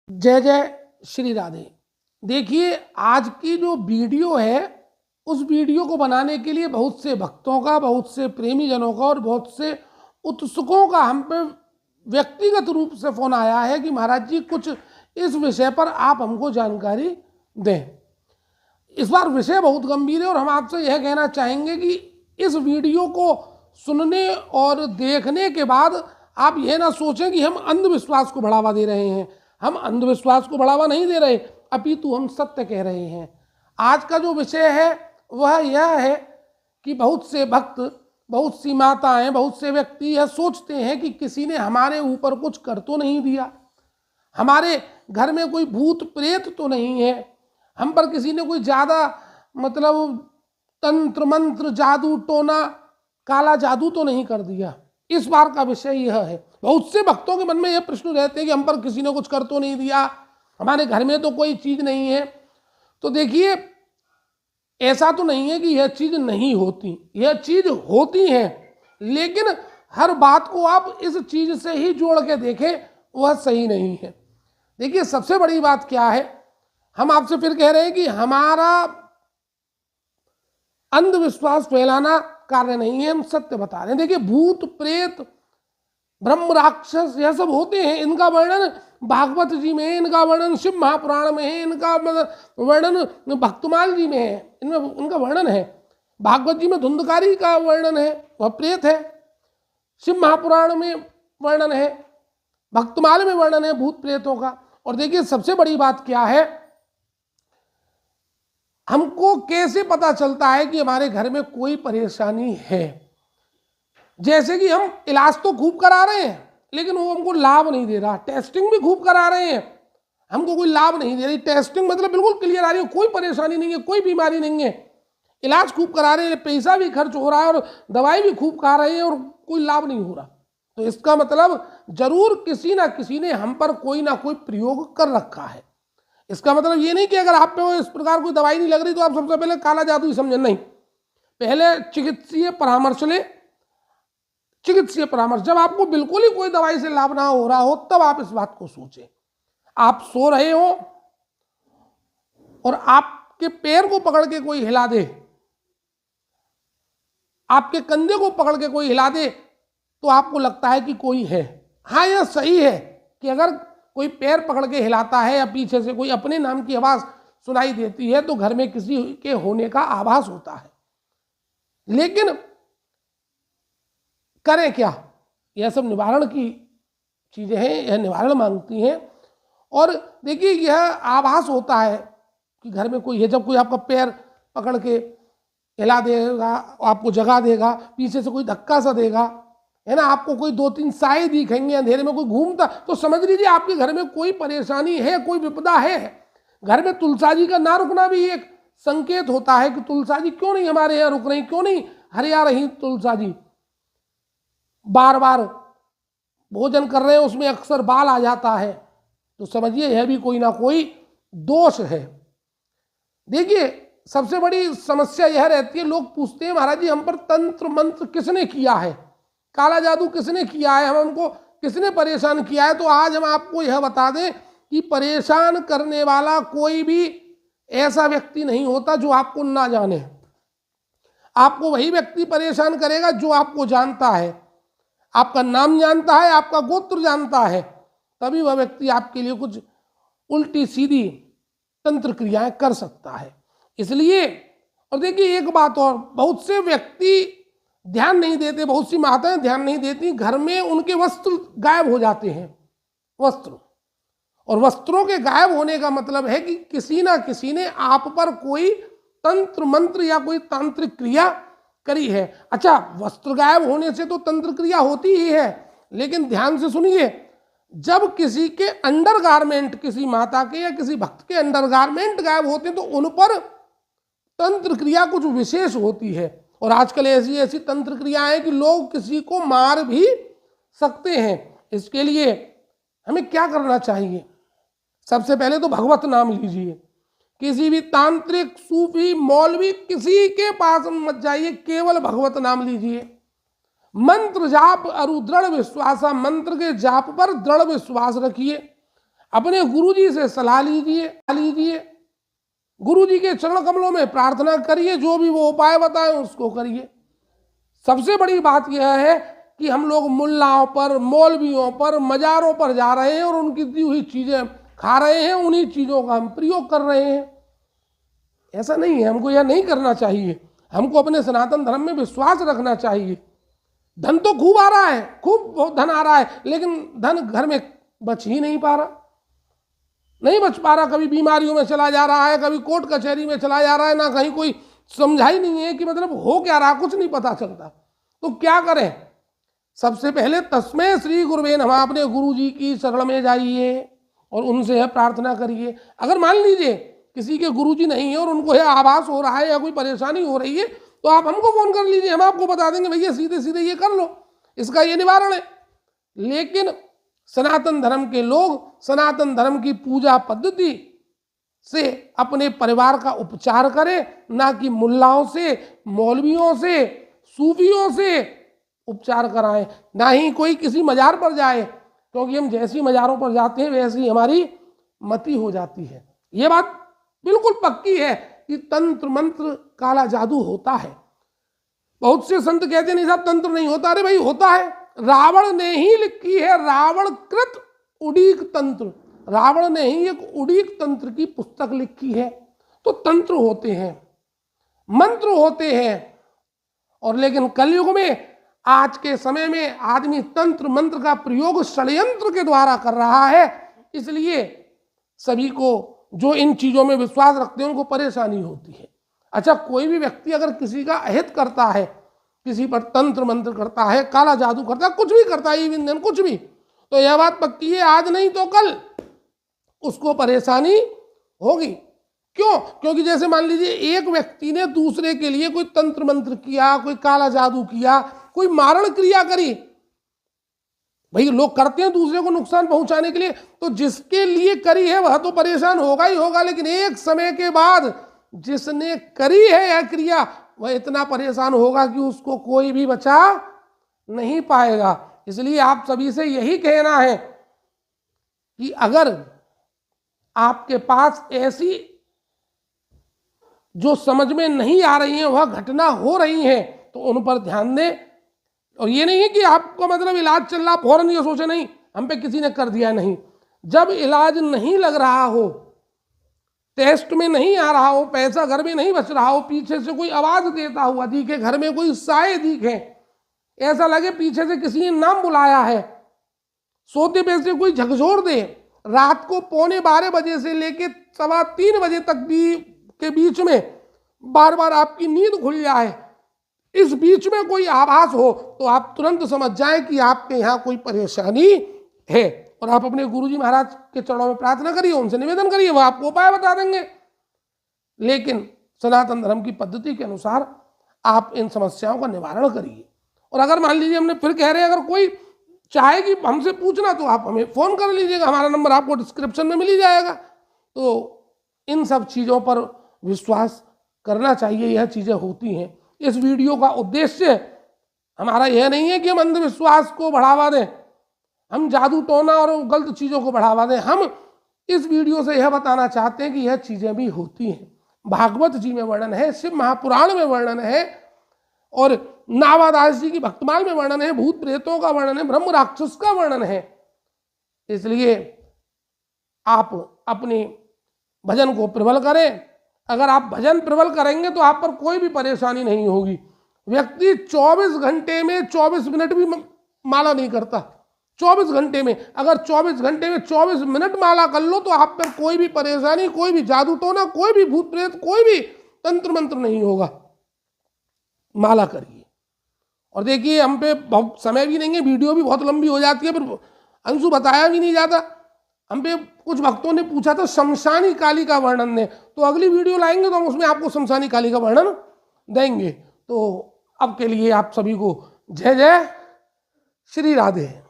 जय जय श्री राधे। देखिए, आज की जो वीडियो है उस वीडियो को बनाने के लिए बहुत से भक्तों का, बहुत से प्रेमी जनों का और बहुत से उत्सुकों का हम पे व्यक्तिगत रूप से फोन आया है कि महाराज जी कुछ इस विषय पर आप हमको जानकारी दें। इस बार विषय बहुत गंभीर है और हम आपसे यह कहना चाहेंगे कि इस वीडियो को सुनने और देखने के बाद आप यह ना सोचें कि हम अंधविश्वास को बढ़ावा दे रहे हैं। हम अंधविश्वास को बढ़ावा नहीं दे रहे, अपितु हम सत्य कह रहे हैं। आज का जो विषय है वह यह है कि बहुत से भक्त, बहुत सी माताएं, बहुत से व्यक्ति यह सोचते हैं कि किसी ने हमारे ऊपर कुछ कर तो नहीं दिया, हमारे घर में कोई भूत प्रेत तो नहीं है, हम पर किसी ने कोई ज़्यादा तंत्र मंत्र, जादू टोना, काला जादू तो नहीं कर दिया। इस बार का विषय यह है। बहुत से भक्तों के मन में यह प्रश्न रहते हैं कि हम पर किसी ने कुछ कर तो नहीं दिया, हमारे घर में तो कोई चीज नहीं है। तो देखिए, ऐसा तो नहीं है कि यह चीज नहीं होती, यह चीज होती है, लेकिन हर बात को आप इस चीज से ही जोड़ के देखें, वह सही नहीं है। देखिए, सबसे बड़ी बात क्या है, हम आपसे फिर कह रहे हैं कि हमारा अंधविश्वास फैलाना कार्य नहीं है, हम सत्य बता रहे हैं। देखिए, भूत प्रेत, ब्रह्म राक्षस, यह सब होते हैं। इनका वर्णन भागवत जी में है, इनका वर्णन शिव महापुराण में है, इनका वर्णन भक्तमाल जी में है, इनमें इनका वर्णन है। भागवत जी में धुंधकारी का वर्णन है, वह प्रेत है। शिव महापुराण में वर्णन है, भक्तमाल में वर्णन है भूत प्रेतों का। और देखिए, सबसे बड़ी बात क्या है, हमको कैसे पता चलता है कि हमारे घर में कोई परेशानी है। जैसे कि हम इलाज तो खूब करा रहे हैं लेकिन वो हमको लाभ नहीं दे रहा, टेस्टिंग भी खूब करा रहे हैं, हमको कोई लाभ नहीं दे रही। टेस्टिंग मतलब बिल्कुल क्लियर आ रही है, कोई परेशानी नहीं है, कोई बीमारी नहीं है। इलाज खूब करा रहे हैं, पैसा भी खर्च हो रहा है और दवाई भी खूब खा रहे हैं और कोई लाभ नहीं हो रहा। तो इसका मतलब जरूर किसी ना किसी ने हम पर कोई ना कोई प्रयोग कर रखा है। इसका मतलब ये नहीं कि अगर आप पे इस प्रकार कोई दवाई नहीं लग रही तो आप सबसे पहले काला जादू ही समझें, नहीं। पहले चिकित्सीय परामर्श ले। चिकित्सीय परामर्श, जब आपको बिल्कुल ही कोई दवाई से लाभ ना हो रहा हो तब आप इस बात को सोचें। आप सो रहे हो और आपके पैर को पकड़ के कोई हिला दे, आपके कंधे को पकड़ के कोई हिला दे, तो आपको लगता है कि कोई है। हाँ, यह सही है कि अगर कोई पैर पकड़ के हिलाता है या पीछे से कोई अपने नाम की आवाज सुनाई देती है तो घर में किसी के होने का आभास होता है। लेकिन करें क्या, यह सब निवारण की चीजें हैं, यह निवारण मांगती हैं। और देखिए, यह आभास होता है कि घर में कोई है जब कोई आपका पैर पकड़ के हिला देगा, आपको जगा देगा, पीछे से कोई धक्का सा देगा, है ना, आपको कोई दो तीन साए दिखेंगे, अंधेरे में कोई घूमता, तो समझ लीजिए आपके घर में कोई परेशानी है, कोई विपदा है। घर में तुलसा जी का ना रुकना भी एक संकेत होता है कि तुलसा जी क्यों नहीं हमारे यहाँ रुक रही, क्यों नहीं हरिया रही तुलसा जी। बार बार भोजन कर रहे हैं, उसमें अक्सर बाल आ जाता है, तो समझिए यह भी कोई ना कोई दोष है। देखिए, सबसे बड़ी समस्या यह रहती है, लोग पूछते हैं महाराज जी हम पर तंत्र मंत्र किसने किया है, काला जादू किसने किया है, हमको किसने परेशान किया है। तो आज हम आपको यह बता दें कि परेशान करने वाला कोई भी ऐसा व्यक्ति नहीं होता जो आपको ना जाने। आपको वही व्यक्ति परेशान करेगा जो आपको जानता है, आपका नाम जानता है, आपका गोत्र जानता है, तभी वह व्यक्ति आपके लिए कुछ उल्टी सीधी तंत्र क्रियाएं कर सकता है। इसलिए, और देखिए एक बात और, बहुत से व्यक्ति ध्यान नहीं देते, बहुत सी माताएं ध्यान नहीं देती, घर में उनके वस्त्र गायब हो जाते हैं, वस्त्र। और वस्त्रों के गायब होने का मतलब है कि किसी ना किसी ने आप पर कोई तंत्र मंत्र या कोई तांत्रिक क्रिया करी है। अच्छा, वस्त्र गायब होने से तो तंत्र क्रिया होती ही है, लेकिन ध्यान से सुनिए, जब किसी के अंडरगारमेंट, किसी माता के या किसी भक्त के अंडरगारमेंट गायब होते हैं तो उन पर तंत्र क्रिया कुछ विशेष होती है। और आजकल ऐसी ऐसी तंत्र क्रियाएं कि लोग किसी को मार भी सकते हैं। इसके लिए हमें क्या करना चाहिए, सबसे पहले तो भगवत नाम लीजिए। किसी भी तांत्रिक, सूफी, मौलवी, किसी के पास मत जाइए, केवल भगवत नाम लीजिए। मंत्र जाप अरु दृढ़ विश्वास, मंत्र के जाप पर दृढ़ विश्वास रखिए। अपने गुरुजी से सलाह लीजिए, गुरुजी के चरण कमलों में प्रार्थना करिए, जो भी वो उपाय बताएं उसको करिए। सबसे बड़ी बात यह है कि हम लोग मुल्लाओं पर, मौलवियों पर, मजारों पर जा रहे हैं और उनकी दी हुई चीजें खा रहे हैं, उन्हीं चीजों का हम प्रयोग कर रहे हैं। ऐसा नहीं है, हमको यह नहीं करना चाहिए। हमको अपने सनातन धर्म में विश्वास रखना चाहिए। धन तो खूब आ रहा है, खूब बहुत धन आ रहा है, लेकिन धन घर में बच ही नहीं पा रहा, नहीं बच पा रहा। कभी बीमारियों में चला जा रहा है, कभी कोर्ट कचहरी में चला जा रहा है, ना कहीं कोई समझा ही नहीं है कि मतलब हो क्या रहा, कुछ नहीं पता चलता। तो क्या करें? सबसे पहले तस्मै श्री गुरुवे नमः, अपने गुरु जी की शरण में जाइए और उनसे यह प्रार्थना करिए। अगर मान लीजिए किसी के गुरुजी नहीं है और उनको यह आभास हो रहा है या कोई परेशानी हो रही है, तो आप हमको फोन कर लीजिए, हम आपको बता देंगे भैया सीधे सीधे ये कर लो, इसका ये निवारण है। लेकिन सनातन धर्म के लोग सनातन धर्म की पूजा पद्धति से अपने परिवार का उपचार करें, ना कि मुल्लाओं से, मौलवियों से, सूफियों से उपचार कराएं। ना ही कोई किसी मजार पर जाए, क्योंकि हम जैसी मजारों पर जाते हैं वैसी हमारी मति हो जाती है। ये बात बिल्कुल पक्की है कि तंत्र मंत्र काला जादू होता है। बहुत से संत कहते नहीं साहब तंत्र नहीं होता। अरे भाई होता है, रावण ने ही लिखी है, रावण कृत उडीक तंत्र, रावण ने ही एक उडीक तंत्र की पुस्तक लिखी है। तो तंत्र होते हैं, मंत्र होते हैं। और लेकिन कलयुग में, आज के समय में आदमी तंत्र मंत्र का प्रयोग षड्यंत्र के द्वारा कर रहा है। इसलिए सभी को जो इन चीजों में विश्वास रखते हैं उनको परेशानी होती है। अच्छा, कोई भी व्यक्ति अगर किसी का अहित करता है, किसी पर तंत्र मंत्र करता है, काला जादू करता है, कुछ भी करता है, इवन कुछ भी, तो यह बात पक्की है आज नहीं तो कल उसको परेशानी होगी। क्यों? क्योंकि जैसे मान लीजिए एक व्यक्ति ने दूसरे के लिए कोई तंत्र मंत्र किया, कोई काला जादू किया, कोई मारण क्रिया करी। भाई लोग करते हैं दूसरे को नुकसान पहुंचाने के लिए, तो जिसके लिए करी है वह तो परेशान होगा ही होगा, लेकिन एक समय के बाद जिसने करी है यह क्रिया वह इतना परेशान होगा कि उसको कोई भी बचा नहीं पाएगा। इसलिए आप सभी से यही कहना है कि अगर आपके पास ऐसी जो समझ में नहीं आ रही है, वह घटना हो रही है, तो उन पर ध्यान दें। और ये नहीं है कि आपको मतलब इलाज चल रहा फौरन ये सोचे नहीं हम पे किसी ने कर दिया, नहीं। जब इलाज नहीं लग रहा हो, टेस्ट में नहीं आ रहा हो, पैसा घर में नहीं बच रहा हो, पीछे से कोई आवाज देता हुआ दिखे, घर में कोई साए दिखे, ऐसा लगे पीछे से किसी ने नाम बुलाया है, सोते पे से कोई झकझोर दे, रात को 12:15 बजे से लेके 3:15 बजे तक के बीच में बार बार आपकी नींद खुल जाए, इस बीच में कोई आभास हो, तो आप तुरंत समझ जाएं कि आपके यहाँ कोई परेशानी है। और आप अपने गुरुजी महाराज के चरणों में प्रार्थना करिए, उनसे निवेदन करिए, वो आपको उपाय बता देंगे। लेकिन सनातन धर्म की पद्धति के अनुसार आप इन समस्याओं का निवारण करिए। और अगर मान लीजिए हमने फिर कह रहे हैं, अगर कोई चाहे कि हमसे पूछना तो आप हमें फोन कर लीजिएगा, हमारा नंबर आपको डिस्क्रिप्शन में मिल ही जाएगा। तो इन सब चीज़ों पर विश्वास करना चाहिए, यह चीज़ें होती हैं। इस वीडियो का उद्देश्य हमारा यह नहीं है कि हम अंधविश्वास को बढ़ावा दें, हम जादू टोना और गलत चीज़ों को बढ़ावा दें। हम इस वीडियो से यह बताना चाहते हैं कि यह चीज़ें भी होती हैं। भागवत जी में वर्णन है, शिव महापुराण में वर्णन है, और नावादास जी की भक्तमाल में वर्णन है, भूत प्रेतों का वर्णन है, ब्रह्म राक्षस का वर्णन है। इसलिए आप अपने भजन को प्रबल करें। अगर आप भजन प्रबल करेंगे तो आप पर कोई भी परेशानी नहीं होगी। व्यक्ति 24 घंटे में 24 मिनट भी माला नहीं करता। 24 घंटे में, अगर 24 घंटे में 24 मिनट माला कर लो तो आप पर कोई भी परेशानी, कोई भी जादू टोना, कोई भी भूत प्रेत, कोई भी तंत्र मंत्र नहीं होगा। माला करिए। और देखिए हम पे बहुत समय भी नहीं है, वीडियो भी बहुत लंबी हो जाती है, फिर अंशु बताया भी नहीं जाता। हम पे कुछ भक्तों ने पूछा था शमशानी काली का वर्णन दें, तो अगली वीडियो लाएंगे तो हम उसमें आपको शमशानी काली का वर्णन देंगे। तो अब के लिए आप सभी को जय जय श्री राधे।